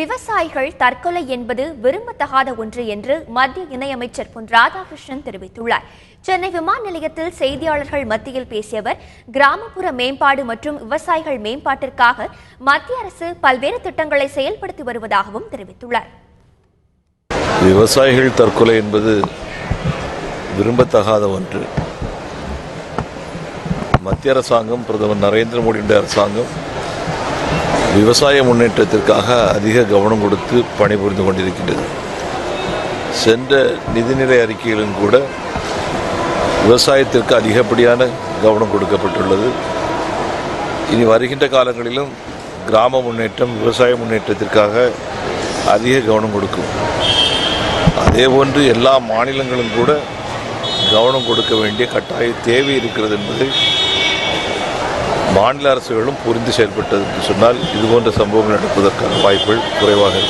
விவசாயிகள் தற்கொலை என்பது விரும்பத்தகாத ஒன்று என்று மத்திய இணையமைச்சர் பொன் ராதாகிருஷ்ணன் தெரிவித்துள்ளார். சென்னை விமான நிலையத்தில் செய்தியாளர்கள் மத்தியில் பேசிய அவர், கிராமப்புற மேம்பாடு மற்றும் விவசாயிகள் மேம்பாட்டிற்காக மத்திய அரசு பல்வேறு திட்டங்களை செயல்படுத்தி வருவதாகவும் தெரிவித்துள்ளார். விவசாயிகள் தற்கொலை என்பது விரும்பத்தகாத ஒன்று. மத்திய அரசாங்கம், பிரதமர் நரேந்திர மோடியுடைய அரசாங்கம் விவசாய முன்னேற்றத்திற்காக அதிக கவனம் கொடுத்து பணிபுரிந்து கொண்டிருக்கின்றது. சென்ற நிதிநிலை அறிக்கையிலும் கூட விவசாயத்திற்கு அதிகப்படியான கவனம் கொடுக்கப்பட்டுள்ளது. இனி வருகின்ற காலங்களிலும் கிராம முன்னேற்றம், விவசாய முன்னேற்றத்திற்காக அதிக கவனம் கொடுக்கும். அதேபோன்று எல்லா மாநிலங்களும் கூட கவனம் கொடுக்க வேண்டிய கட்டாய தேவை இருக்கிறது என்பதை மாநில அரசுகளும் புரிந்து செயல்பட்டது என்று சொன்னால் இதுபோன்ற சம்பவங்கள் நடப்பதற்கான வாய்ப்புகள் குறைவாக இருக்கும்.